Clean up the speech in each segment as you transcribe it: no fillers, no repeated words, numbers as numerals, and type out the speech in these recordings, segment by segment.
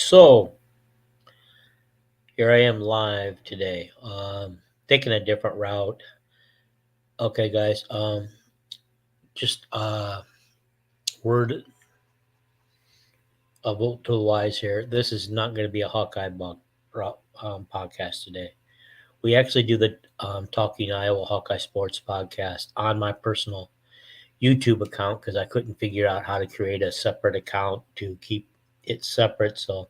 So here I am live today, taking a different route. Okay, guys, just word of to the wise here. This is not going to be a Hawkeye podcast today. We actually do the Talking Iowa Hawkeye Sports podcast on my personal YouTube account because I couldn't figure out how to create a separate account to keep it separate. So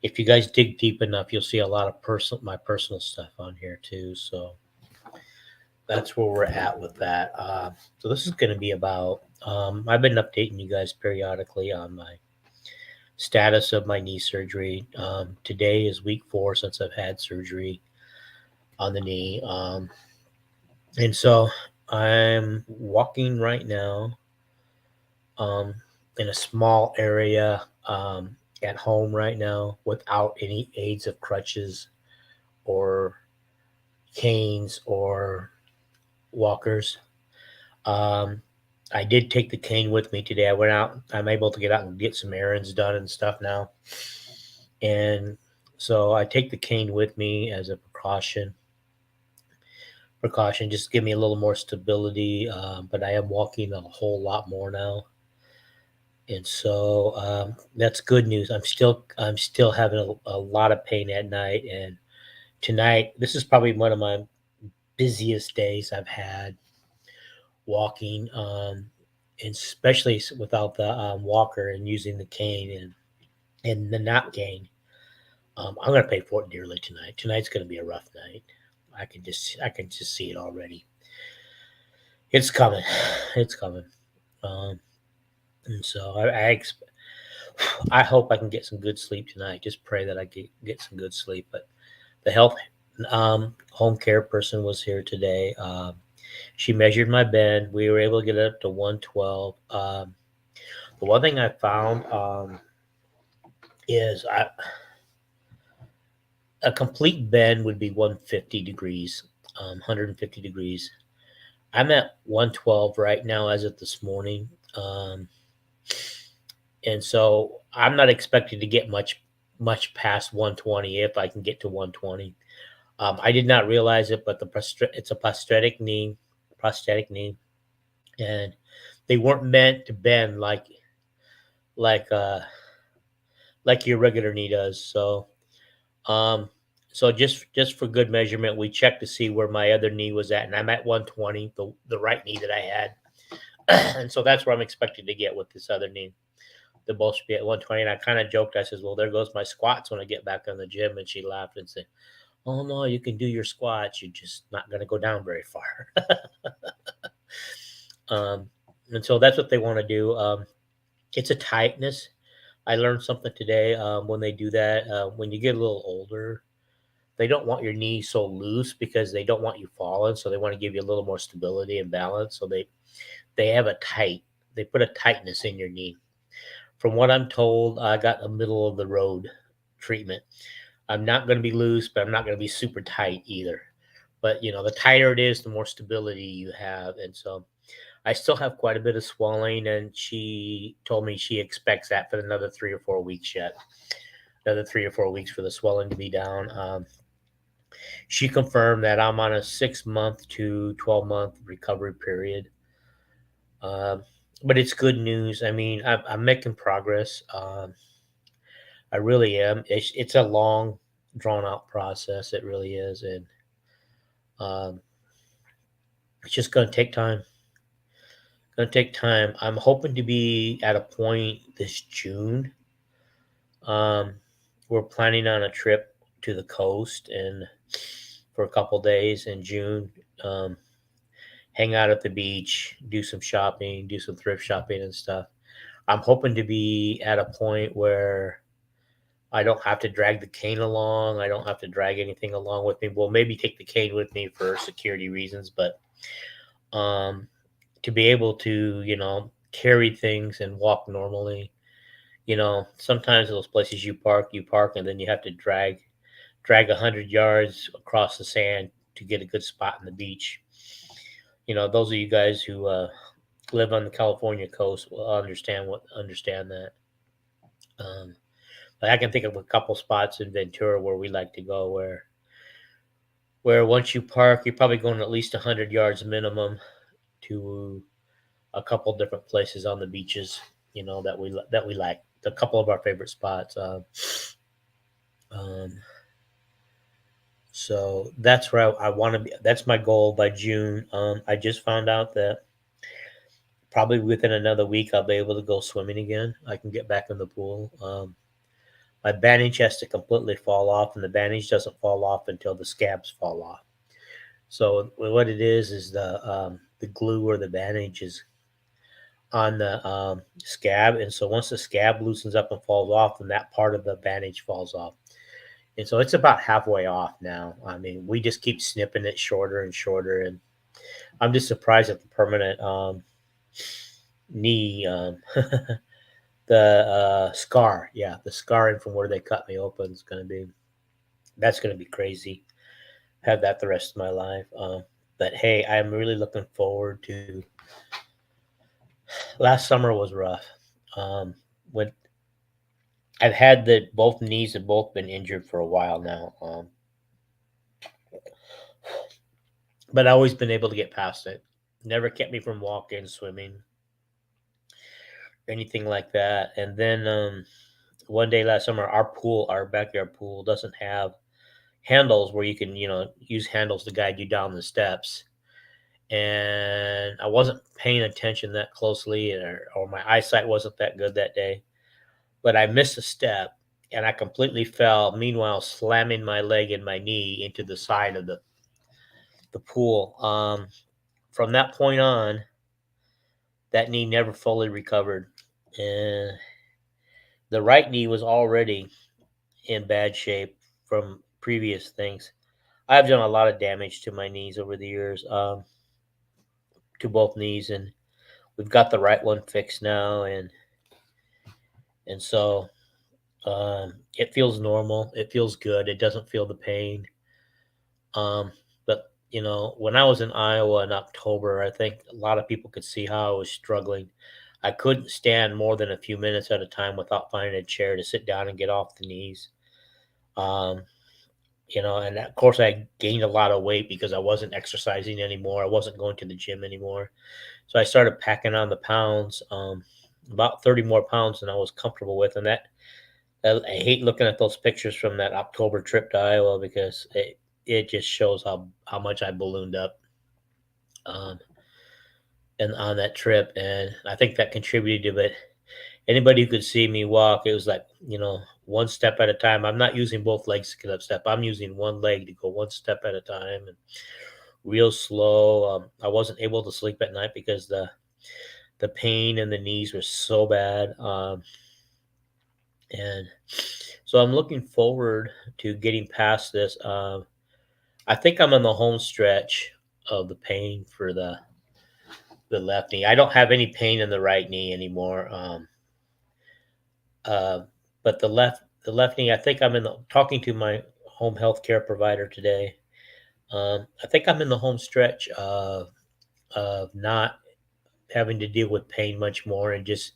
if you guys dig deep enough, you'll see a lot of my personal stuff on here too. So that's where we're at with that. So this is going to be about. I've been updating you guys periodically on my status of my knee surgery. Today is week 4 since I've had surgery on the knee, and so I'm walking right now um, in a small area at home right now without any aids of crutches or canes or walkers. Um, I did take the cane with me today. I went out. I'm able to get out and get some errands done and stuff now. And so I take the cane with me as a precaution. Precaution, just give me a little more stability. But I am walking a whole lot more now, and so that's good news. I'm still having a lot of pain at night, and tonight this is probably one of my busiest days I've had walking, and especially without the walker and using the cane and the not cane. I'm gonna pay for it dearly tonight. Tonight's gonna be a rough night. I can just see it already. It's coming. It's coming. Um, and so I hope I can get some good sleep tonight. Just pray that I get some good sleep. But the health home care person was here today. She measured my bend. We were able to get it up to 112. The one thing I found is a complete bend would be 150 degrees, 150 degrees. I'm at 112 right now as of this morning. And so I'm not expecting to get much past 120 if I can get to 120. I did not realize it, but it's a prosthetic knee, and they weren't meant to bend like uh, like your regular knee does. Um, so just for good measurement, we checked to see where my other knee was at, and I'm at 120, the right knee that I had, and so that's where I'm expected to get with this other knee. They both should be at 120, and I kind of joked. I says, "Well, there goes my squats when I get back in the gym," and she laughed and said, "Oh no, you can do your squats. You're just not going to go down very far." um, and so that's what they want to do. It's a tightness. I learned something today. When they do that, when you get a little older, they don't want your knee so loose because they don't want you falling. So they want to give you a little more stability and balance. So they have a tight. They put a tightness in your knee. From what I'm told, I got a middle of the road treatment. I'm not going to be loose, but I'm not going to be super tight either. But the tighter it is, the more stability you have. And so I still have quite a bit of swelling, and she told me she expects that for another 3 or 4 weeks yet. Another 3 or 4 weeks for the swelling to be down. She confirmed that I'm on a 6 month to 12-month recovery period. Um, but it's good news. I mean, I'm making progress. I really am. It's a long, drawn out process. It really is, and um, it's just going to take time. Going to take time. I'm hoping to be at a point this June. Um, we're planning on a trip to the coast and for a couple days in June. Um, Hang out at the beach, do some shopping, do some thrift shopping and stuff. I'm hoping to be at a point where I don't have to drag the cane along. I don't have to drag anything along with me. Well, maybe take the cane with me for security reasons, but um, to be able to, carry things and walk normally. Sometimes those places you park, and then you have to drag 100 yards across the sand to get a good spot on the beach. Those of you guys who live on the California coast will understand that. Um, Like, I can think of a couple spots in Ventura where we like to go where once you park, you're probably going at least 100 yards minimum to a couple different places on the beaches, that we like. A couple of our favorite spots. Um, so that's where I want to be. That's my goal by June. I just found out that probably within another week I'll be able to go swimming again. I can get back in the pool. My bandage has to completely fall off, and the bandage doesn't fall off until the scabs fall off. So what it is the glue or the bandage is on the scab, and so once the scab loosens up and falls off, then that part of the bandage falls off. And so it's about halfway off now. I mean, we just keep snipping it shorter and shorter, and I'm just surprised at the permanent knee, the scar. Yeah, the scarring from where they cut me open is going to be that's going to be crazy. Have that the rest of my life. But hey, I'm really looking forward to. Last summer was rough. When I've had the both knees have both been injured for a while now. But I always been able to get past it. Never kept me from walking, swimming, anything like that. And then one day last summer, our backyard pool, doesn't have handles where you can, use handles to guide you down the steps. And I wasn't paying attention that closely, or my eyesight wasn't that good that day. But I missed a step and I completely fell. Meanwhile, slamming my leg and my knee into the side of the pool. From that point on, that knee never fully recovered, and the right knee was already in bad shape from previous things. I've done a lot of damage to my knees over the years, to both knees, and we've got the right one fixed now, and so it feels normal. It feels good. It doesn't feel the pain. But when I was in Iowa in October, I think a lot of people could see how I was struggling. I couldn't stand more than a few minutes at a time without finding a chair to sit down and get off the knees. Um, and of course I gained a lot of weight because I wasn't exercising anymore. I wasn't going to the gym anymore. So I started packing on the pounds, about 30 more pounds than I was comfortable with. And I hate looking at those pictures from that October trip to Iowa because it just shows how much I ballooned up, um, and on that trip, and I think that contributed to it. Anybody who could see me walk, it was like, one step at a time. I'm not using both legs to get up step. I'm using one leg to go one step at a time, and real slow. I wasn't able to sleep at night because the pain in the knees was so bad. And so I'm looking forward to getting past this. I think I'm in the home stretch of the pain for the left knee. I don't have any pain in the right knee anymore. Uh, but the left knee, I think I'm in the talking to my home health care provider today. I think I'm in the home stretch of not having to deal with pain much more, and just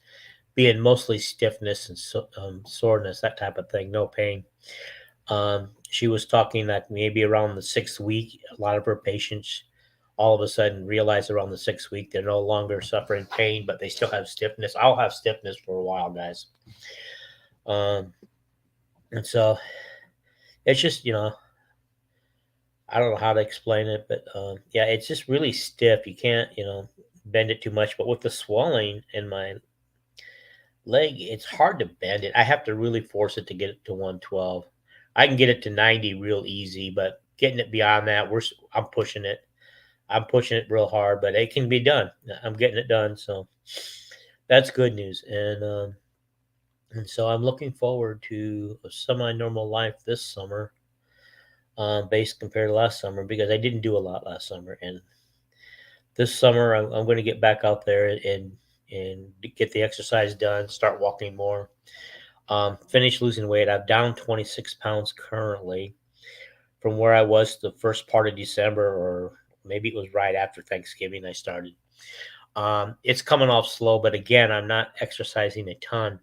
being mostly stiffness and soreness, that type of thing. No pain. She was talking that maybe around the 6th week, a lot of her patients all of a sudden realize around the 6th week they're no longer suffering pain, but they still have stiffness. I'll have stiffness for a while, guys. Um, and so it's just, I don't know how to explain it, but yeah, it's just really stiff. You can't, bend it too much. But with the swelling in my leg, it's hard to bend it. I have to really force it to get it to 112. I can get it to 90 real easy, but getting it beyond that, I'm pushing it. I'm pushing it real hard, but it can be done. I'm getting it done, so that's good news. And so I'm looking forward to a semi-normal life this summer, based compared to last summer, because I didn't do a lot last summer, and this summer I'm going to get back out there and get the exercise done, start walking more, finish losing weight. I'm down 26 pounds currently from where I was the first part of December, or maybe it was right after Thanksgiving I started. It's coming off slow, but again, I'm not exercising a ton.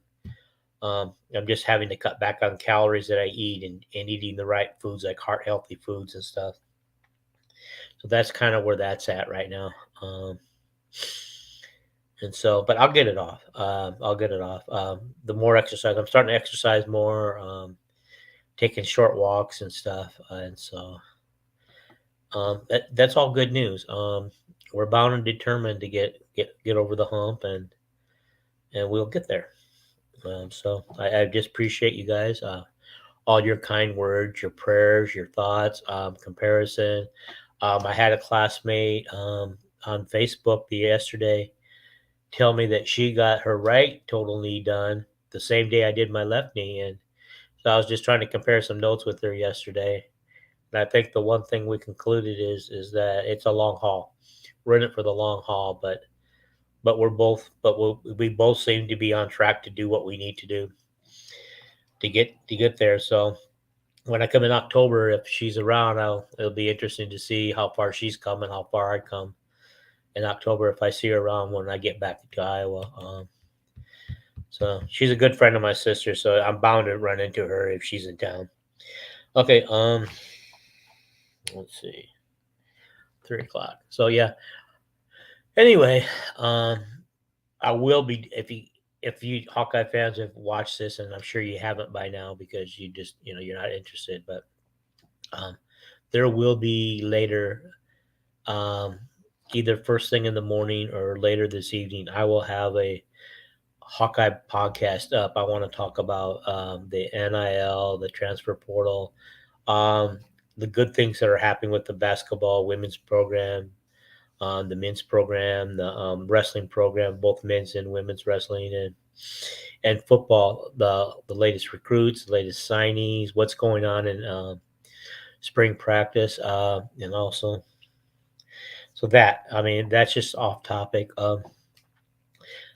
I'm just having to cut back on calories that I eat and eating the right foods like heart healthy foods and stuff. So that's kind of where that's at right now. Um, and so, but I'll get it off. I'll get it off. The more exercise, I'm starting to exercise more, taking short walks and stuff. And so that's all good news. We're bound and determined to get over the hump, and we'll get there. So I just appreciate you guys, all your kind words, your prayers, your thoughts, comparison. I had a classmate on Facebook yesterday tell me that she got her right total knee done the same day I did my left knee, and so I was just trying to compare some notes with her yesterday. And I think the one thing we concluded is that it's a long haul. We're in it for the long haul, but we both seem to be on track to do what we need to do to get there. So when I come in October, if she's around, it'll be interesting to see how far she's come and how far I come in October if I see her around when I get back to Iowa. So she's a good friend of my sister, so I'm bound to run into her if she's in town. Okay, let's see, 3 o'clock. So yeah. Anyway, um, I will be if you Hawkeye fans have watched this, and I'm sure you haven't by now because you just you're not interested. But um, there will be later, um, either first thing in the morning or later this evening. I will have a Hawkeye podcast up. I want to talk about the NIL, the transfer portal, um, the good things that are happening with the basketball women's program, the men's program, the wrestling program, both men's and women's wrestling, and football, the latest recruits, the latest signees, what's going on in spring practice, and also so that I mean that's just off topic.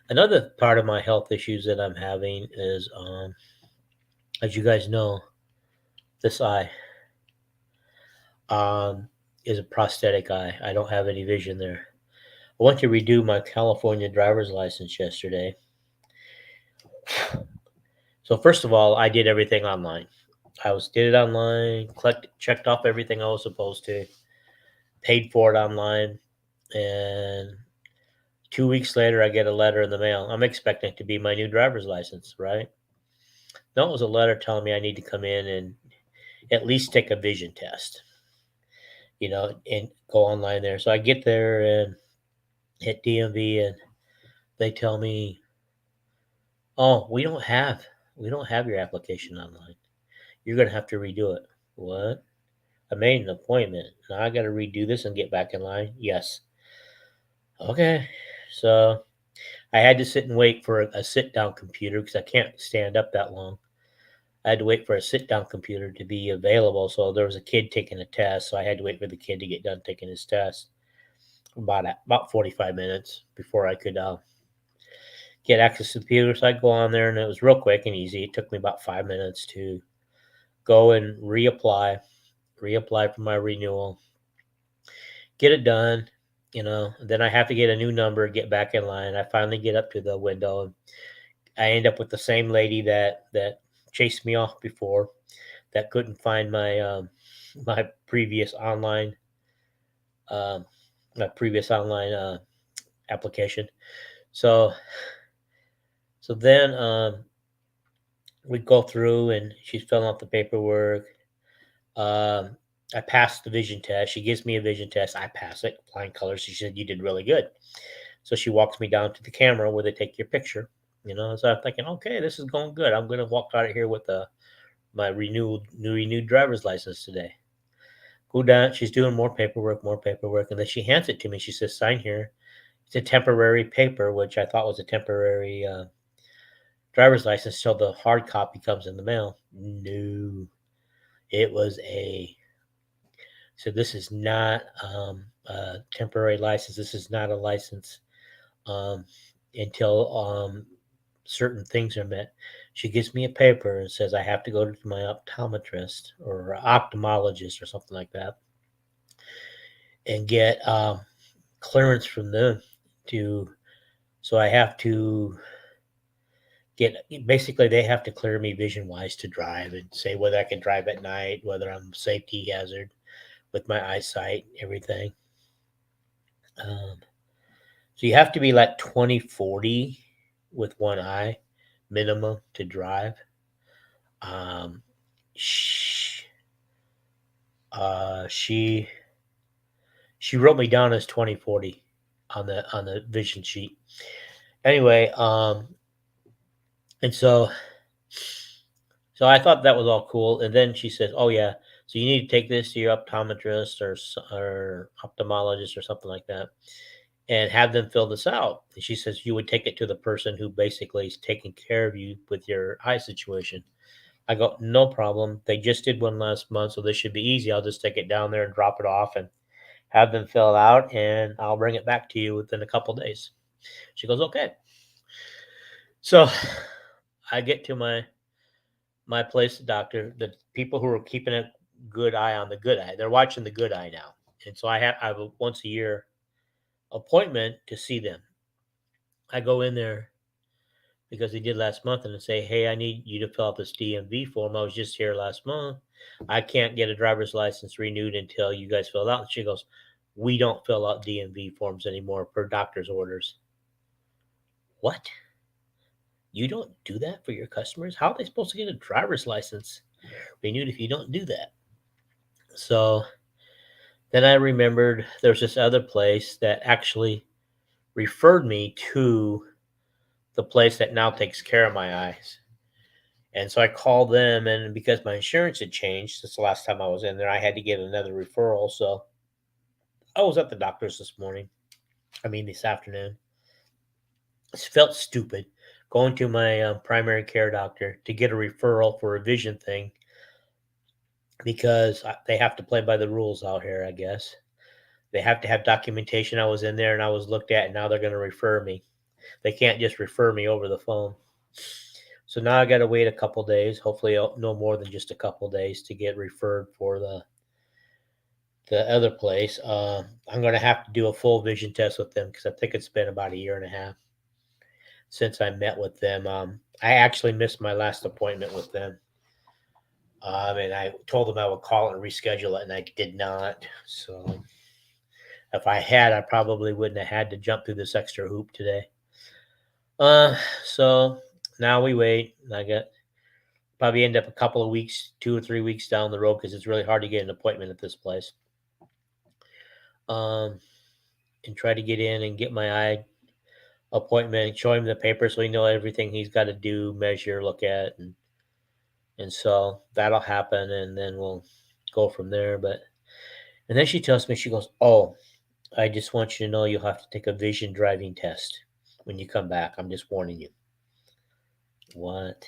Another part of my health issues that I'm having is, as you guys know, this eye um, is a prosthetic eye. I don't have any vision there. I went to redo my California driver's license yesterday. So first of all, I did everything online. Did it online, checked off everything I was supposed to, paid for it online, and 2 weeks later, I get a letter in the mail. I'm expecting it to be my new driver's license, right? No, it was a letter telling me I need to come in and at least take a vision test, and go online there. So I get there and hit DMV, and they tell me, "Oh, we don't have your application online. You're gonna have to redo it." What? I made an appointment. Now I got to redo this and get back in line. Yes. Okay. So I had to sit and wait for a sit down computer because I can't stand up that long. I had to wait for a sit down computer to be available. So there was a kid taking a test. So I had to wait for the kid to get done taking his test about 45 minutes before I could get access to the computer. So I go on there and it was real quick and easy. It took me about 5 minutes to go and reapply for my renewal, get it done. Then I have to get a new number, get back in line. I finally get up to the window, and I end up with the same lady that chased me off before, that couldn't find my previous online um, application. So then we go through, and she's filling out the paperwork. Um, I passed the vision test. She gives me a vision test. I pass it, flying colors. She said, "You did really good." So she walks me down to the camera where they take your picture. So I'm thinking, okay, this is going good. I'm going to walk out of here with my renewed driver's license today. Go down. She's doing more paperwork, and then she hands it to me. She says, "Sign here." It's a temporary paper, which I thought was a temporary driver's license till the hard copy comes in the mail. No, it was a so this is not a temporary license. This is not a license um, until certain things are met. She gives me a paper and says I have to go to my optometrist or ophthalmologist or something like that and get clearance from them to. So I have to get basically they have to clear me vision wise to drive and say whether I can drive at night, whether I'm a safety hazard with my eyesight, everything. Um, so you have to be like 20/40 with one eye minimum to drive. Um, sh- she wrote me down as 20/40 on the vision sheet. Anyway, and so I thought that was all cool. And then she says, "Oh yeah, so you need to take this to your optometrist or ophthalmologist or something like that, and have them fill this out." And she says you would take it to the person who basically is taking care of you with your eye situation. I go, no problem. They just did one last month, so this should be easy. I'll just take it down there and drop it off and have them fill it out, and I'll bring it back to you within a couple days. She goes, okay. So I get to my place, the doctor, the people who are keeping a good eye on the good eye, they're watching the good eye now. And so I have a once a year appointment to see them. I go in there because they did last month and they say, hey, I need you to fill out this DMV form. I was just here last month. I can't get a driver's license renewed until you guys fill it out. And she goes, we don't fill out DMV forms anymore per doctor's orders. What? You don't do that for your customers? How are they supposed to get a driver's license renewed if you don't do that? So then I remembered there's this other place that actually referred me to the place that now takes care of my eyes. And so I called them, and because my insurance had changed since the last time I was in there, I had to get another referral. So I was at the doctor's this morning. I mean, this afternoon. It felt stupid going to my primary care doctor to get a referral for a vision thing because they have to play by the rules out here, I guess. They have to have documentation I was in there and I was looked at, and now they're going to refer me. They can't just refer me over the phone. So now I got to wait a couple days, hopefully no more than just a couple days to get referred for the other place. I'm going to have to do a full vision test with them because I think it's been about a year and a half since I met with them. I actually missed my last appointment with them. And I told them I would call and reschedule it, and I did not. So if I had, I probably wouldn't have had to jump through this extra hoop today. So now we wait. I got probably end up a couple of weeks, 2 or 3 weeks down the road because it's really hard to get an appointment at this place. Um, and try to get in and get my eye appointment, show him the paper so he know everything he's got to do, measure, look at, and so that'll happen, and then we'll go from there. But and then she tells me, she goes, "Oh, I just want you to know you'll have to take a vision driving test when you come back. I'm just warning you." What?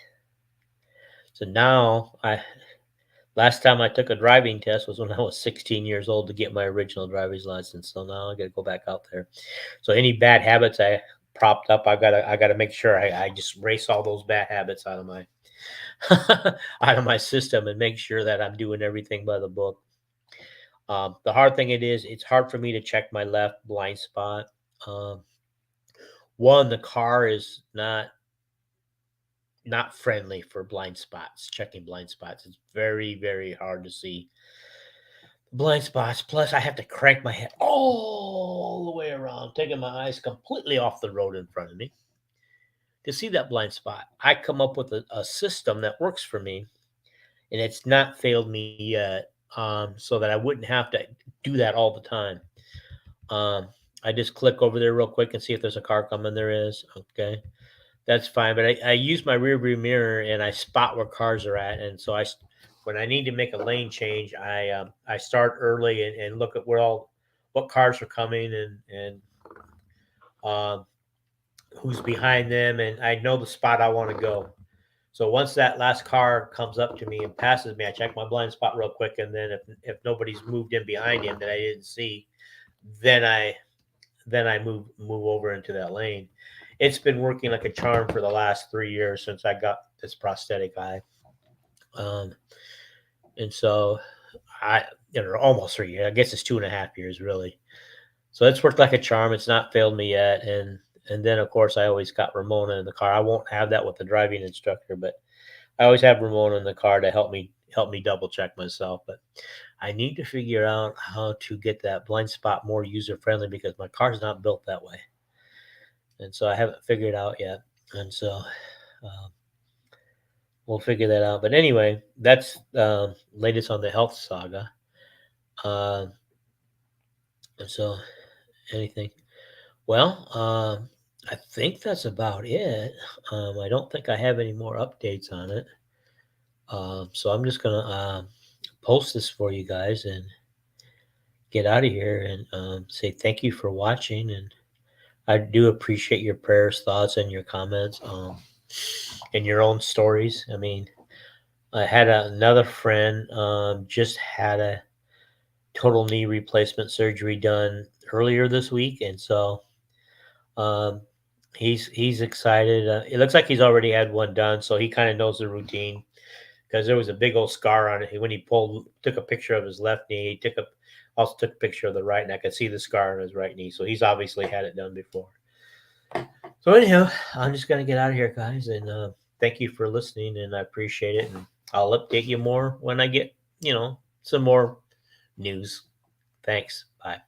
So now I last time I took a driving test was when I was 16 years old to get my original driver's license. So now I got to go back out there. So any bad habits I propped up, I gotta make sure I just race all those bad habits out of my out of my system and make sure that I'm doing everything by the book. The hard thing it's hard for me to check my left blind spot. Um, One, the car is not friendly for blind spots, checking blind spots. It's very, very hard to see blind spots. Plus, I have to crank my head all the way around, taking my eyes completely off the road in front of me to see that blind spot. I come up with a system that works for me, and it's not failed me yet, so that I wouldn't have to do that all the time. Um, I just click over there real quick and see if there's a car coming. There is. Okay. That's fine, but I use my rear view mirror and I spot where cars are at, and so when I need to make a lane change, I start early and look at what cars are coming and um, who's behind them, and I know the spot I want to go. So once that last car comes up to me and passes me, I check my blind spot real quick, and then if nobody's moved in behind him that I didn't see, then I move over into that lane. It's been working like a charm for the last 3 years since I got this prosthetic eye. Um, and so almost 3 years. I guess it's 2.5 years really. So it's worked like a charm. It's not failed me yet, and And then, of course, I always got Ramona in the car. I won't have that with the driving instructor, but I always have Ramona in the car to help me double check myself. But I need to figure out how to get that blind spot more user friendly because my car's not built that way, and so I haven't figured it out yet. And so uh, we'll figure that out. But anyway, that's latest on the health saga. Uh, and so anything. Well, I think that's about it. I don't think I have any more updates on it. So I'm just gonna post this for you guys and get out of here and say thank you for watching. And I do appreciate your prayers, thoughts, and your comments and your own stories. I mean, I had another friend just had a total knee replacement surgery done earlier this week, and so um, he's excited. It looks like he's already had one done, so he kind of knows the routine because there was a big old scar on it. When he took a picture of his left knee, also took a picture of the right, and I could see the scar on his right knee. So he's obviously had it done before. So anyhow, I'm just gonna get out of here, guys, and thank you for listening, and I appreciate it. And I'll update you more when I get some more news. Thanks. Bye.